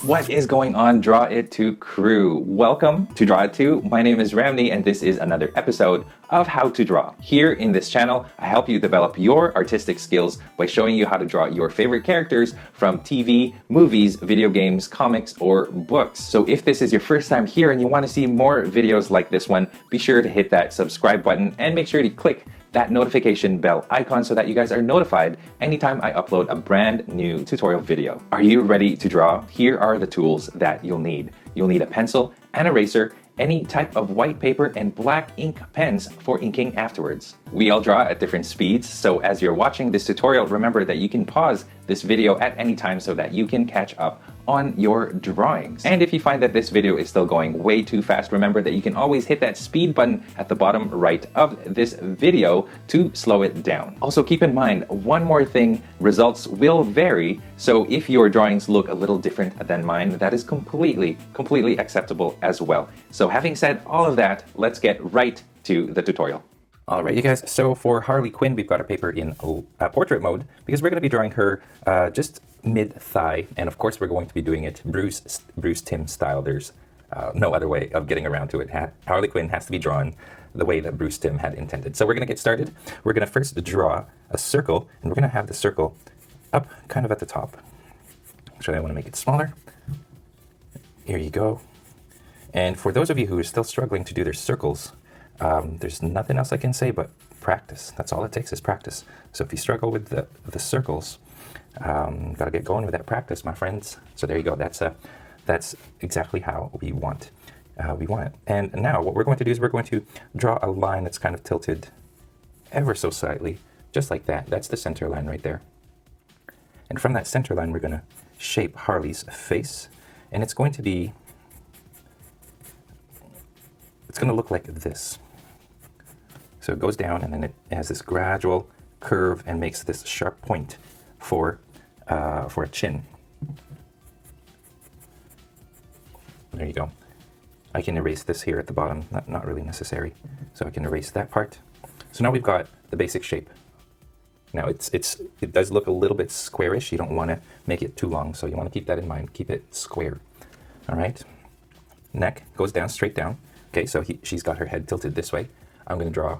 What is going on, Draw It 2 crew? Welcome to Draw It 2. My name is Ramney and this is another episode of How to Draw. Here in this channel, I help you develop your artistic skills by showing you how to draw your favorite characters from TV, movies, video games, comics, or books. So if this is your first time here and you want to see more videos like this one, be sure to hit that subscribe button and make sure to click that notification bell icon so that you guys are notified anytime I upload a brand new tutorial video. Are you ready to draw? Here are the tools that you'll need. You'll need a pencil, an eraser, any type of white paper, and black ink pens for inking afterwards. We all draw at different speeds, so as you're watching this tutorial, remember that you can pause this video at any time so that you can catch up on your drawings. And if you find that this video is still going way too fast, remember that you can always hit that speed button at the bottom right of this video to slow it down. Also keep in mind, one more thing, results will vary, so if your drawings look a little different than mine, that is completely acceptable as well. So having said all of that, let's get right to the tutorial. Alright you guys, so for Harley Quinn, we've got our paper in portrait mode because we're going to be drawing her just mid-thigh, and of course we're going to be doing it Bruce Timm style. There's no other way of getting around to it. Harley Quinn has to be drawn the way that Bruce Timm had intended. So we're going to get started. We're going to first draw a circle, and we're going to have the circle up kind of at the top. Actually, I want to make it smaller. Here you go. And for those of you who are still struggling to do their circles, there's nothing else I can say but practice. That's all it takes is practice. So if you struggle with the circles, gotta get going with that practice, my friends. So there you go. That's exactly how we want it. And now what we're going to do is we're going to draw a line that's kind of tilted ever so slightly, just like that. That's the center line right there. And from that center line, we're going to shape Harley's face, and it's going to look like this. So it goes down and then it has this gradual curve and makes this sharp point for a chin. There you go. I can erase this here at the bottom, not really necessary. So I can erase that part. So now we've got the basic shape. Now it does look a little bit squarish. You don't want to make it too long, so you want to keep that in mind. Keep it square. All right. Neck goes down, straight down. Okay, so she's got her head tilted this way. I'm going to draw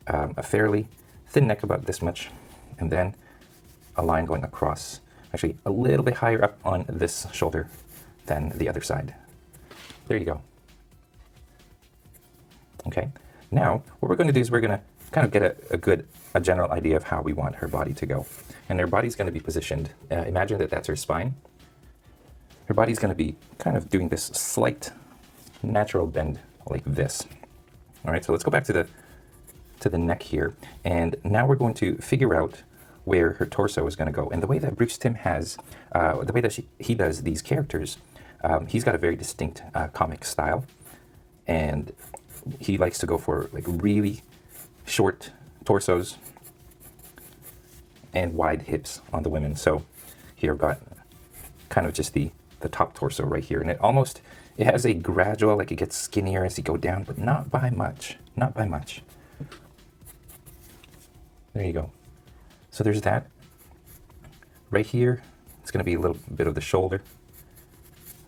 a fairly thin neck, about this much, and then a line going across, actually a little bit higher up on this shoulder than the other side. There you go. Okay, now what we're going to do is we're going to kind of get a general idea of how we want her body to go. And her body's going to be positioned, imagine that that's her spine. Her body's going to be kind of doing this slight natural bend like this. All right, so let's go back to the neck here, and now we're going to figure out where her torso is going to go. And the way that Bruce Timm has, the way that he does these characters, he's got a very distinct comic style, and he likes to go for like really short torsos and wide hips on the women. So here I've got kind of just the top torso right here, and it has a gradual, like it gets skinnier as you go down, but not by much, not by much. There you go. So there's that. Right here, it's going to be a little bit of the shoulder.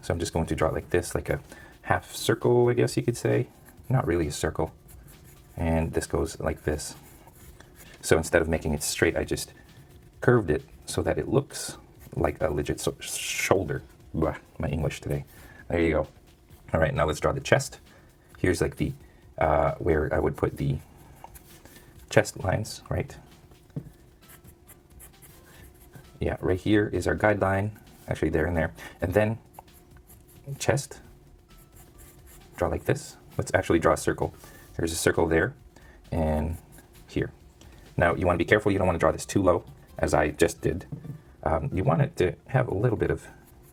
So I'm just going to draw it like this, like a half circle, I guess you could say. Not really a circle. And this goes like this. So instead of making it straight, I just curved it so that it looks like a legit shoulder. Blah, my English today. There you go. All right, now let's draw the chest. Here's like the, where I would put the chest lines, right? Yeah, right here is our guideline, actually there and there. And then chest, draw like this. Let's actually draw a circle. There's a circle there and here. Now you want to be careful, you don't want to draw this too low, as I just did. You want it to have a little bit of,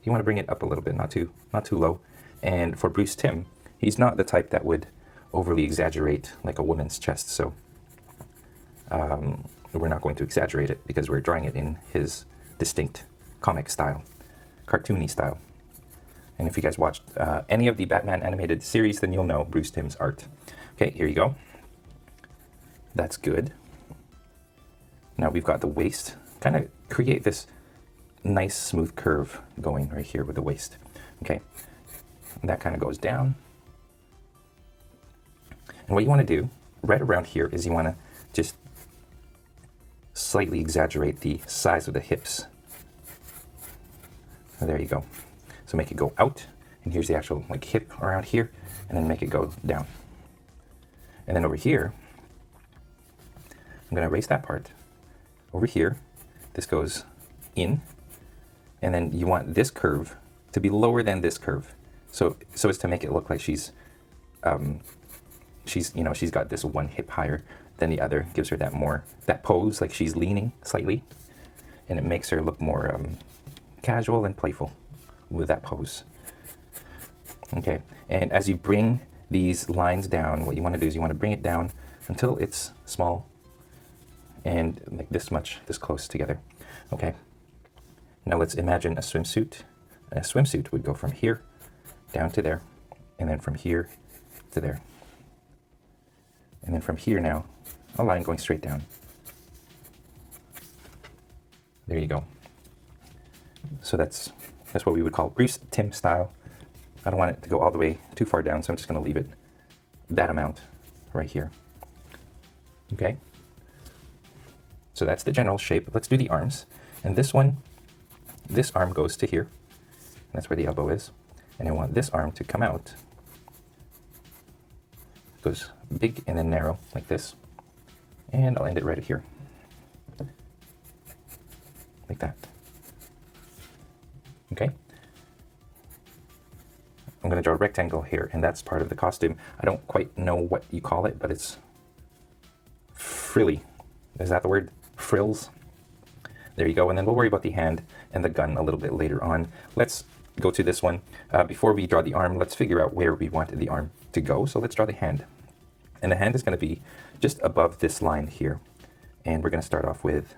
you want to bring it up a little bit, not too low. And for Bruce Timm, he's not the type that would overly exaggerate like a woman's chest, so we're not going to exaggerate it because we're drawing it in his distinct comic style, cartoony style. And if you guys watched any of the Batman animated series, then you'll know Bruce Timm's art. Okay, here you go. That's good. Now we've got the waist. Kind of create this nice smooth curve going right here with the waist. Okay, and that kind of goes down. And what you want to do right around here is you want to just slightly exaggerate the size of the hips. So there you go. So make it go out, and here's the actual like hip around here, and then make it go down. And then over here, I'm going to erase that part. Over here, this goes in, and then you want this curve to be lower than this curve, so as to make it look like she's got this one hip higher than the other, gives her that pose like she's leaning slightly, and it makes her look more casual and playful with that pose. Okay, and as you bring these lines down, what you want to do is you want to bring it down until it's small and like this much, this close together. Okay, now let's imagine a swimsuit. A swimsuit would go from here down to there, and then from here to there, and then from here now a line going straight down. There you go. So that's what we would call Bruce Timm style. I don't want it to go all the way too far down, so I'm just going to leave it that amount right here. Okay, so that's the general shape. Let's do the arms. And this arm goes to here. That's where the elbow is. And I want this arm to come out. It goes big and then narrow like this. And I'll end it right here. Like that. Okay. I'm going to draw a rectangle here, and that's part of the costume. I don't quite know what you call it, but it's frilly. Is that the word? Frills? There you go. And then we'll worry about the hand and the gun a little bit later on. Let's go to this one. Before we draw the arm, let's figure out where we want the arm to go. So let's draw the hand. And the hand is going to be just above this line here. And we're going to start off with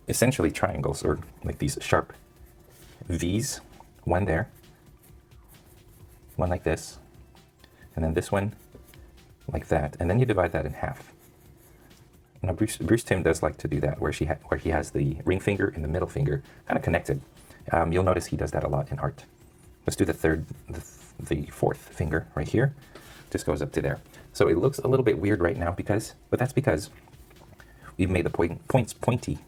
essentially triangles, or like these sharp V's. One there, one like this, and then this one like that, and then you divide that in half. Now Bruce Timm does like to do that, where he has the ring finger and the middle finger kind of connected. You'll notice he does that a lot in art. Let's do the fourth finger right here. Just goes up to there. So it looks a little bit weird right now but that's because we've made the points pointy,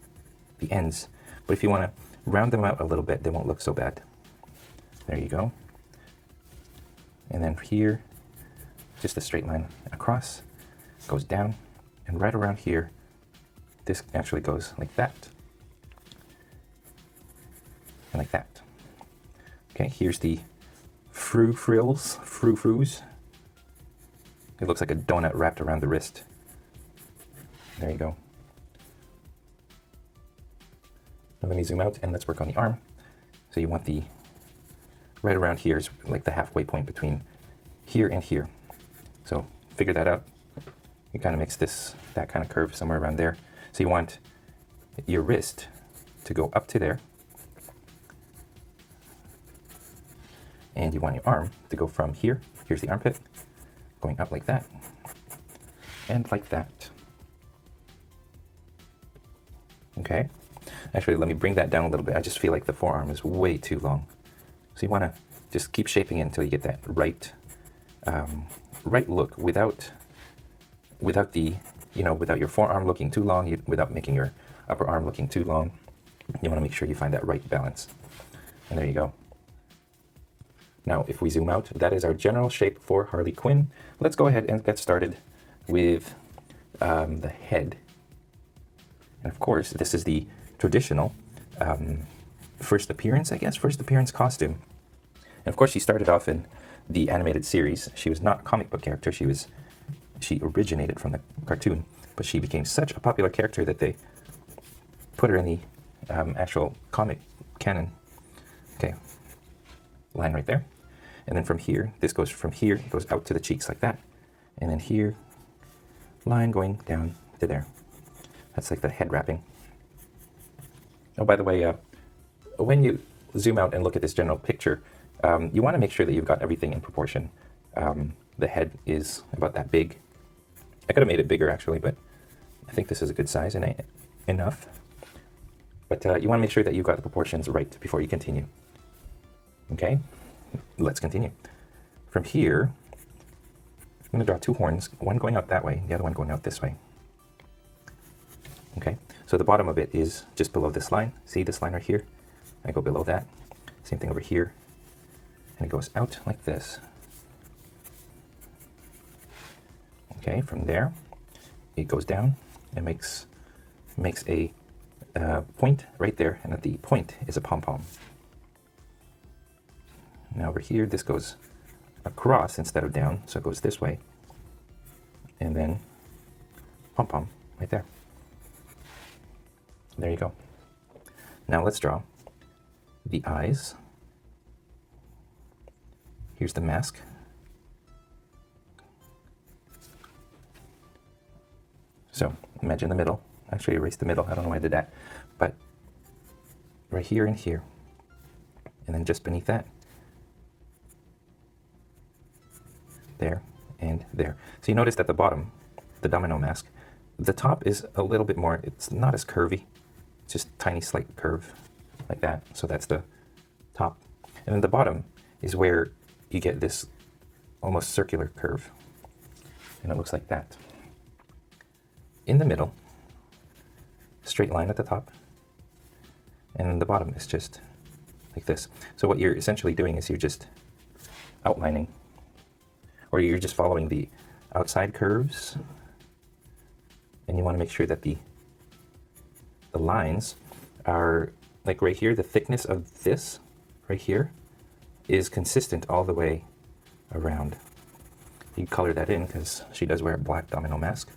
the ends. But if you want to round them out a little bit, they won't look so bad. There you go. And then here, just a straight line across, goes down, and right around here, this actually goes like that, and like that. Okay, here's the frou-frous. It looks like a donut wrapped around the wrist. There you go. Now let me zoom out and let's work on the arm. So you want the right around here is like the halfway point between here and here. So figure that out. It kind of makes that kind of curve somewhere around there. So you want your wrist to go up to there. And you want your arm to go from here. Here's the armpit, going up like that. And like that. Okay. Actually, let me bring that down a little bit. I just feel like the forearm is way too long. So you want to just keep shaping it until you get that right look without your forearm looking too long, without making your upper arm looking too long. You want to make sure you find that right balance. And there you go. Now, if we zoom out, that is our general shape for Harley Quinn. Let's go ahead and get started with the head. And of course, this is the traditional first appearance costume. And of course, she started off in the animated series. She was not a comic book character. She originated from the cartoon, but she became such a popular character that they put her in the actual comic canon. Okay, line right there. And then from here, this goes from here, it goes out to the cheeks like that. And then here, line going down to there. That's like the head wrapping. Oh, by the way, when you zoom out and look at this general picture, you want to make sure that you've got everything in proportion. The head is about that big. I could have made it bigger actually, but I think this is a good size and enough. But you want to make sure that you've got the proportions right before you continue. Okay, let's continue. From here, I'm going to draw two horns, one going out that way, the other one going out this way. Okay, so the bottom of it is just below this line. See this line right here? I go below that. Same thing over here. And it goes out like this. Okay, from there, it goes down and makes a point right there, and at the point is a pom-pom. Now over here, this goes across instead of down, so it goes this way. And then pom-pom right there. There you go. Now let's draw the eyes. Here's the mask. So imagine the middle. Actually erase the middle, I don't know why I did that. But right here and here. And then just beneath that. There and there. So you notice that the bottom, the domino mask, the top is a little bit more, it's not as curvy. It's just tiny slight curve like that. So that's the top. And then the bottom is where you get this almost circular curve. And it looks like that. In the middle, straight line at the top. And then the bottom is just like this. So what you're essentially doing is you're just outlining, or you're just following the outside curves. And you want to make sure that the lines are, like right here, the thickness of this right here is consistent all the way around. You color that in because she does wear a black domino mask.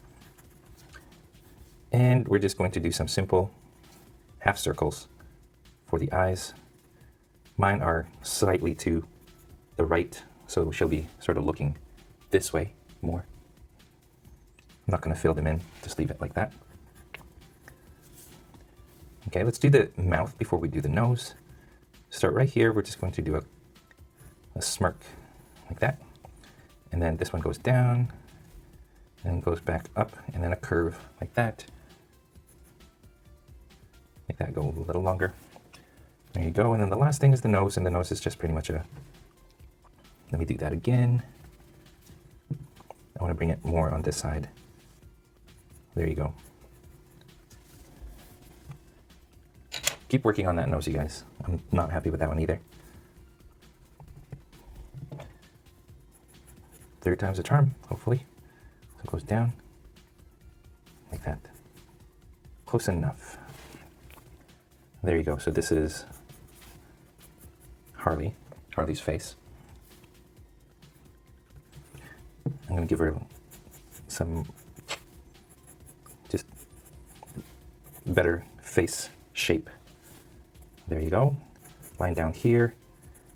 And we're just going to do some simple half circles for the eyes. Mine are slightly to the right, so she'll be sort of looking this way more. I'm not going to fill them in, just leave it like that. Okay, let's do the mouth before we do the nose. Start right here, we're just going to do a smirk like that. And then this one goes down, and goes back up, and then a curve like that. Make that go a little longer. There you go, and then the last thing is the nose, and the nose is just pretty much a, let me do that again. I want to bring it more on this side. There you go. Keep working on that nose, you guys. I'm not happy with that one either. Third time's a charm, hopefully. So it goes down like that. Close enough. There you go. So this is Harley's face. I'm going to give her some just better face shape. There you go. Line down here.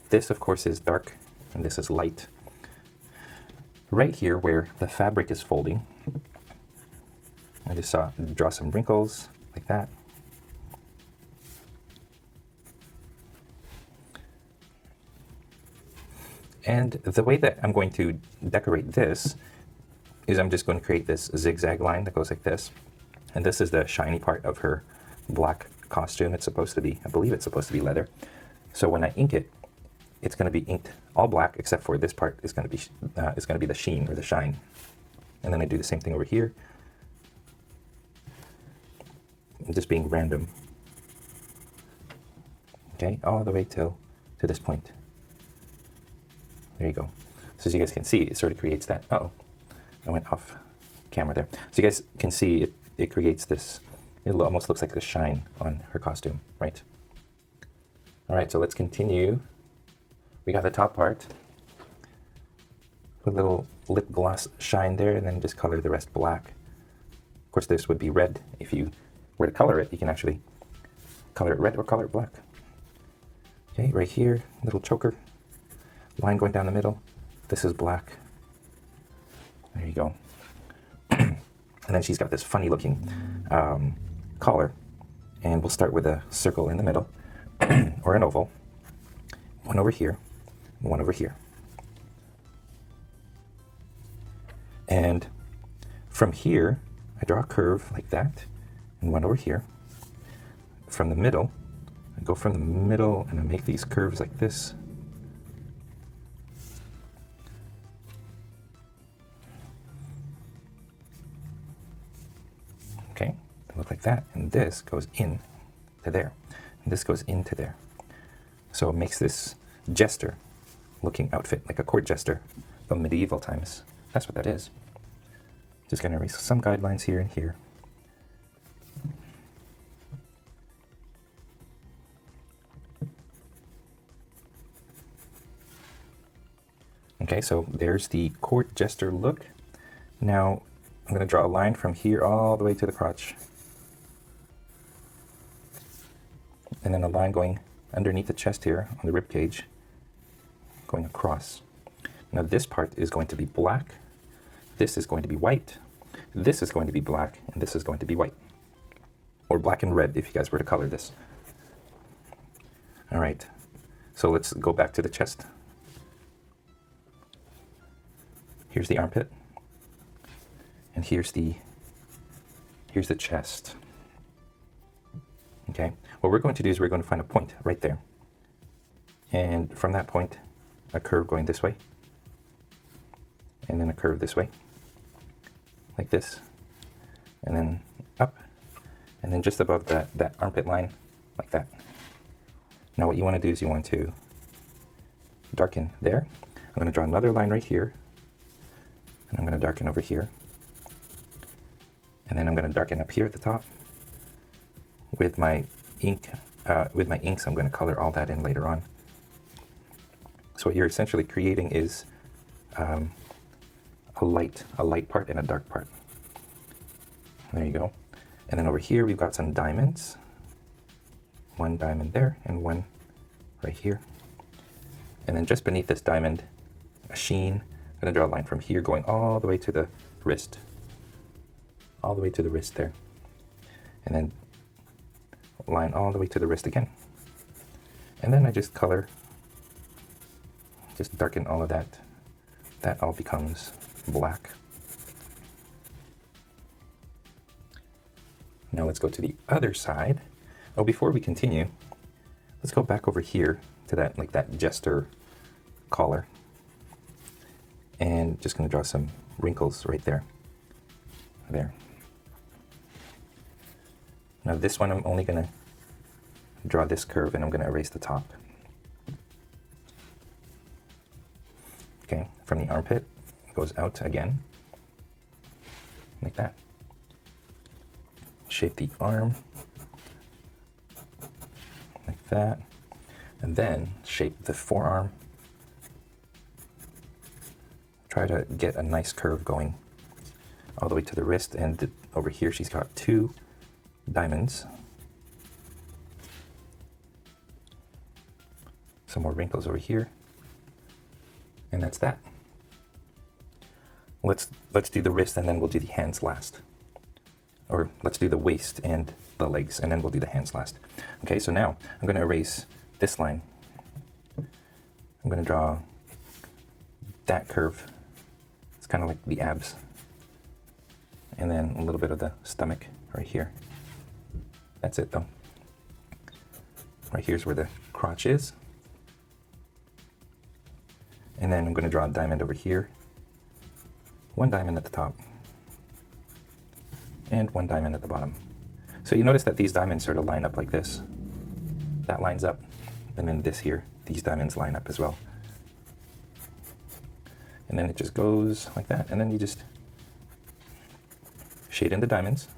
This, of course, is dark, and this is light. Right here, where the fabric is folding, I just draw some wrinkles like that. And the way that I'm going to decorate this is I'm just going to create this zigzag line that goes like this. And this is the shiny part of her black costume. It's supposed to be, I believe it's supposed to be leather. So when I ink it, it's going to be inked all black except for this part is going to be the sheen or the shine. And then I do the same thing over here. I'm just being random. Okay, all the way to this point. There you go. So as you guys can see, it sort of creates that, I went off camera there. So you guys can see it creates this, it almost looks like the shine on her costume, right? All right, so let's continue. We got the top part. Put a little lip gloss shine there and then just color the rest black. Of course, this would be red. If you were to color it, you can actually color it red or color it black. Okay, right here, little choker. Line going down the middle. This is black. There you go. And then she's got this funny looking collar. And we'll start with a circle in the middle, or an oval. One over here, one over here. And from here, I draw a curve like that, and one over here. from the middle. I go from the middle and I make these curves like this. Okay, they look like that, and this goes in to there, and this goes into there. So it makes this jester looking outfit, like a court jester from medieval times. That's what that is. Just gonna erase some guidelines here and here. Okay, so there's the court jester look. Now I'm gonna draw a line from here all the way to the crotch. And then a line going underneath the chest here on the rib cage, going across. Now this part is going to be black, this is going to be white, this is going to be black, and this is going to be white. Or black and red if you guys were to color this. All right, so let's go back to the chest. Here's the armpit, and here's the chest. Okay, what we're going to do is we're going to find a point right there. And from that point, a curve going this way, and then a curve this way, like this, and then up, and then just above that armpit line, like that. Now what you want to do is you want to darken there. I'm going to draw another line right here, and I'm going to darken over here, and then I'm going to darken up here at the top. With my ink, inks, I'm going to color all that in later on. So what you're essentially creating is a light part and a dark part. There you go. And then over here we've got some diamonds. One diamond there and one right here. And then just beneath this diamond, a sheen. I'm going to draw a line from here going all the way to the wrist. All the way to the wrist there. And then line all the way to the wrist again. And then I just color, just darken all of that. That all becomes black. Now let's go to the other side. Oh, before we continue, let's go back over here to that, like that jester collar. And just gonna draw some wrinkles right there. There. Now this one I'm only going to draw this curve and I'm going to erase the top. Okay, from the armpit, it goes out again, like that. Shape the arm, like that, and then shape the forearm. Try to get a nice curve going all the way to the wrist, and over here she's got two diamonds. Some more wrinkles over here. And that's that. Let's do the wrist and then we'll do the hands last. Or let's do the waist and the legs and then we'll do the hands last. Okay, so now I'm going to erase this line. I'm going to draw that curve. It's kind of like the abs. And then a little bit of the stomach right here. That's it though. Right here's where the crotch is. And then I'm going to draw a diamond over here. One diamond at the top. And one diamond at the bottom. So you notice that these diamonds sort of line up like this. That lines up. And then this here, these diamonds line up as well. And then it just goes like that. And then you just shade in the diamonds.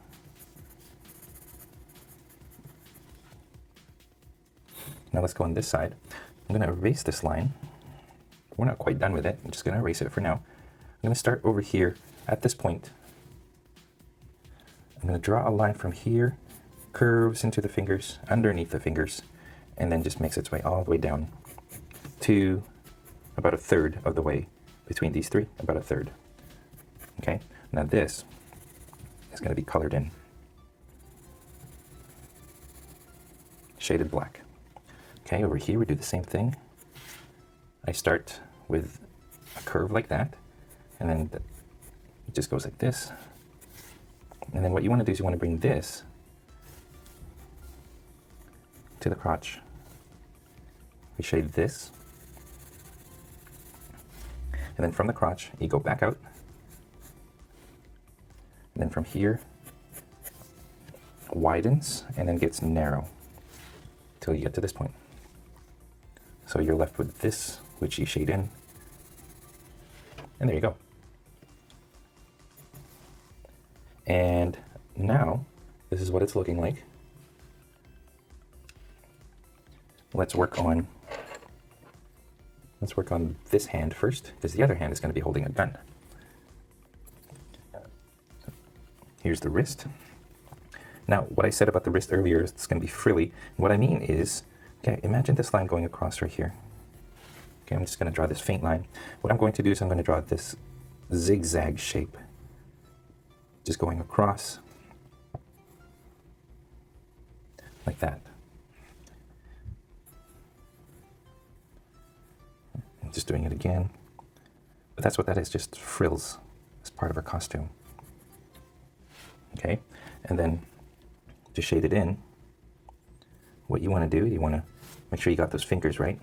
Now let's go on this side. I'm going to erase this line. We're not quite done with it. I'm just going to erase it for now. I'm going to start over here at this point. I'm going to draw a line from here, curves into the fingers, underneath the fingers, and then just makes its way all the way down to about a third of the way between these three, about a third. Okay, now this is going to be colored in. Shaded black. Okay, over here we do the same thing. I start with a curve like that, and then it just goes like this. And then what you want to do is you want to bring this to the crotch, we shade this. And then from the crotch, you go back out. And then from here, widens and then gets narrow till you get to this point. So you're left with this, which you shade in. And there you go. And now, this is what it's looking like. Let's work on this hand first, because the other hand is going to be holding a gun. Here's the wrist. Now, what I said about the wrist earlier is it's going to be frilly. What I mean is, okay, imagine this line going across right here. Okay, I'm just going to draw this faint line. What I'm going to do is I'm going to draw this zigzag shape, just going across like that. I'm just doing it again. But that's what that is, just frills as part of her costume. Okay, and then to shade it in, what you want to do, you want to make sure you got those fingers right?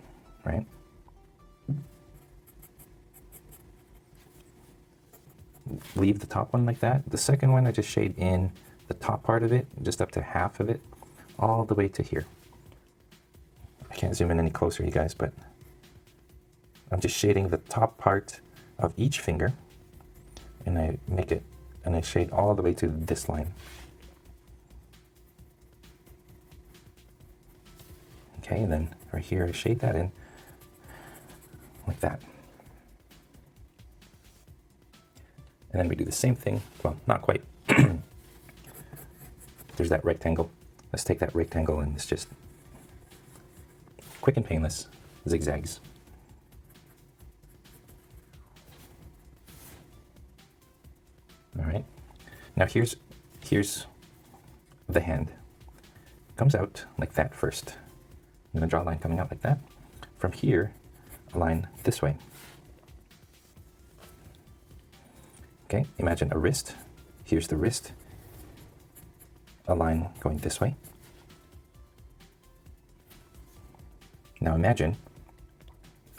Leave the top one like that. The second one, I just shade in the top part of it, just up to half of it, all the way to here. I can't zoom in any closer, you guys, but I'm just shading the top part of each finger, and I make it, and I shade all the way to this line. Okay, and then right here, I shade that in like that. And then we do the same thing, well, not quite. There's that rectangle. Let's take that rectangle and it's just quick and painless zigzags. All right, now here's the hand. Comes out like that first. I'm going to draw a line coming out like that. From here, a line this way. Okay, imagine a wrist. Here's the wrist. A line going this way. Now imagine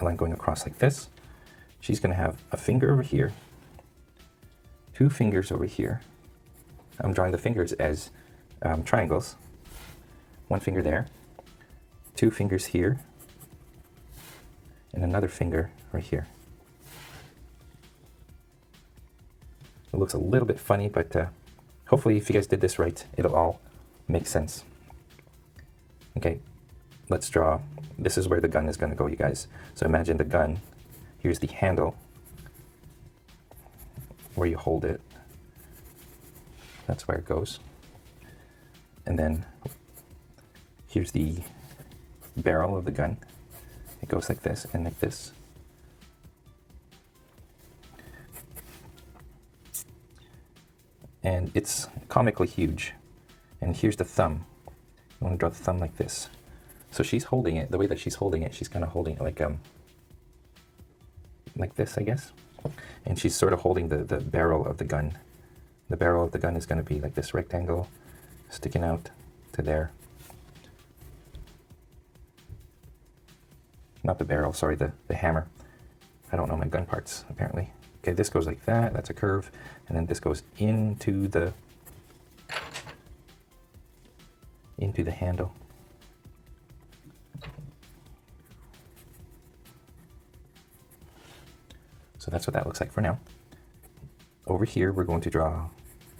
a line going across like this. She's going to have a finger over here, two fingers over here. I'm drawing the fingers as triangles. One finger there, two fingers here, and another finger right here. It looks a little bit funny, but hopefully if you guys did this right, it'll all make sense. Okay, let's draw. This is where the gun is going to go, you guys. So imagine the gun. Here's the handle where you hold it. That's where it goes. And then here's the barrel of the gun. It goes like this and like this. And it's comically huge. And here's the thumb. You want to draw the thumb like this. So she's holding it, the way that she's holding it, she's kind of holding it like this, I guess. And she's sort of holding the barrel of the gun. The barrel of the gun is going to be like this rectangle sticking out to there. Not the barrel, sorry, the hammer. I don't know my gun parts, apparently. Okay, this goes like that, that's a curve, and then this goes into the handle. So that's what that looks like for now. Over here, we're going to draw,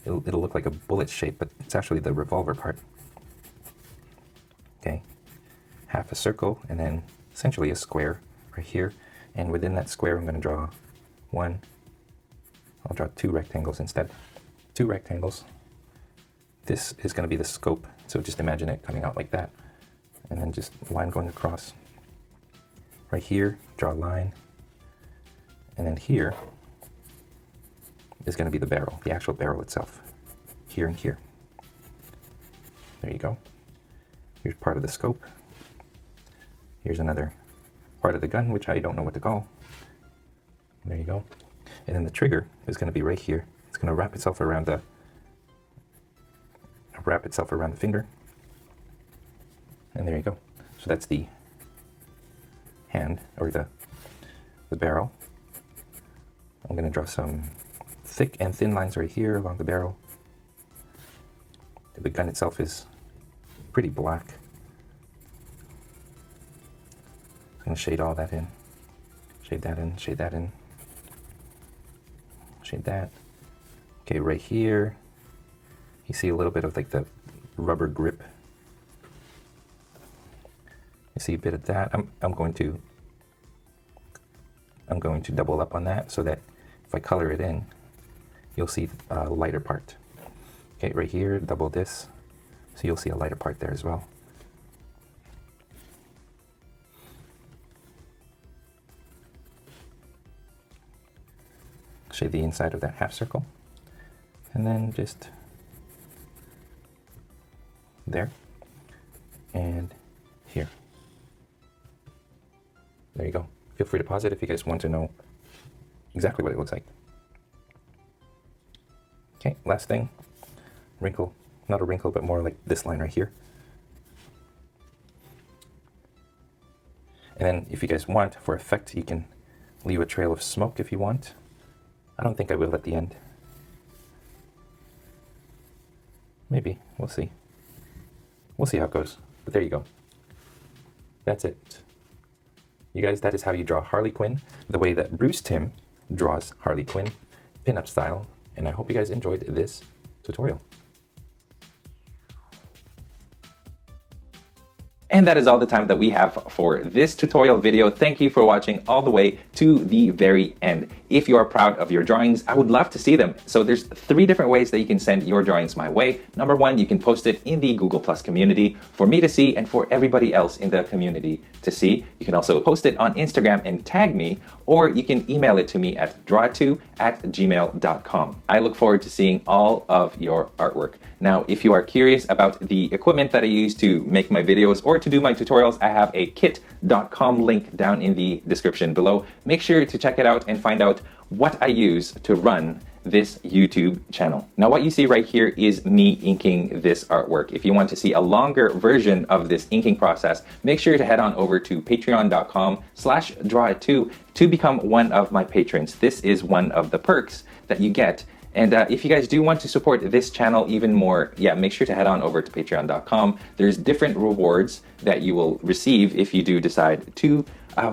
it'll look like a bullet shape, but it's actually the revolver part. Okay, half a circle, and then essentially a square right here. And within that square, I'm going to draw I'll draw two rectangles instead. Two rectangles. This is going to be the scope, so just imagine it coming out like that. And then just a line going across. Right here, draw a line. And then here is going to be the barrel, the actual barrel itself. Here and here. There you go. Here's part of the scope. Here's another part of the gun, which I don't know what to call. There you go. And then the trigger is going to be right here. It's going to wrap itself around the finger. And there you go. So that's the hand, or the barrel. I'm going to draw some thick and thin lines right here along the barrel. The gun itself is pretty black. I'm going to shade all that in. Shade that in, shade that in. Shade that. Okay, right here, you see a little bit of like the rubber grip. You see a bit of that. I'm going to double up on that so that if I color it in, you'll see a lighter part. Okay, right here, double this, so you'll see a lighter part there as well. Shade the inside of that half circle, and then just there and here. There you go. Feel free to pause it if you guys want to know exactly what it looks like. Okay, last thing, wrinkle, not a wrinkle, but more like this line right here. And then if you guys want, for effect, you can leave a trail of smoke if you want. I don't think I will at the end. Maybe, we'll see. We'll see how it goes, but there you go. That's it. You guys, that is how you draw Harley Quinn, the way that Bruce Timm draws Harley Quinn, pinup style, and I hope you guys enjoyed this tutorial. And that is all the time that we have for this tutorial video. Thank you for watching all the way to the very end. If you are proud of your drawings, I would love to see them. So there's 3 different ways that you can send your drawings my way. Number 1, you can post it in the Google Plus community for me to see and for everybody else in the community to see. You can also post it on Instagram and tag me, or you can email it to me at draw2@gmail.com. I look forward to seeing all of your artwork. Now, if you are curious about the equipment that I use to make my videos or to do my tutorials, I have a kit.com link down in the description below. Make sure to check it out and find out what I use to run this YouTube channel. Now, what you see right here is me inking this artwork. If you want to see a longer version of this inking process, make sure to head on over to patreon.com/drawit2 to become one of my patrons. This is one of the perks that you get. And if you guys do want to support this channel even more, yeah, make sure to head on over to patreon.com. There's different rewards that you will receive if you do decide to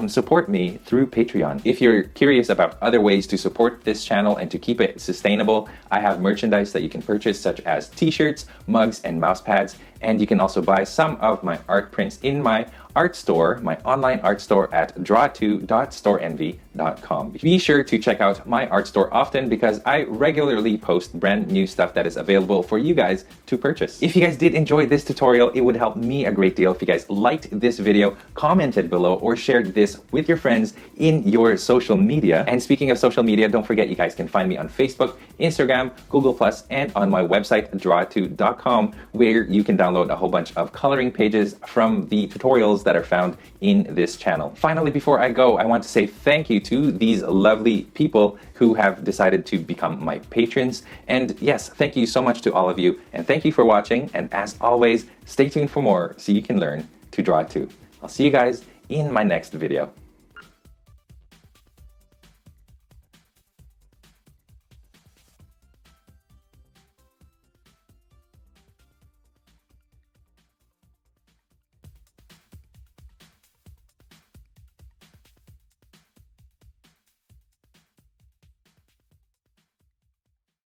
support me through Patreon. If you're curious about other ways to support this channel and to keep it sustainable, I have merchandise that you can purchase, such as t-shirts, mugs, and mouse pads. And you can also buy some of my art prints in my art store, my online art store at draw2.storeenvy.com. Be sure to check out my art store often because I regularly post brand new stuff that is available for you guys to purchase. If you guys did enjoy this tutorial, it would help me a great deal if you guys liked this video, commented below, or shared this with your friends in your social media. And speaking of social media, don't forget you guys can find me on Facebook, Instagram, Google+, and on my website, draw2.com, where you can download a whole bunch of coloring pages from the tutorials that are found in this channel. Finally, before I go, I want to say thank you to these lovely people who have decided to become my patrons. And yes, thank you so much to all of you. And thank you for watching. And as always, stay tuned for more so you can learn to draw too. I'll see you guys in my next video.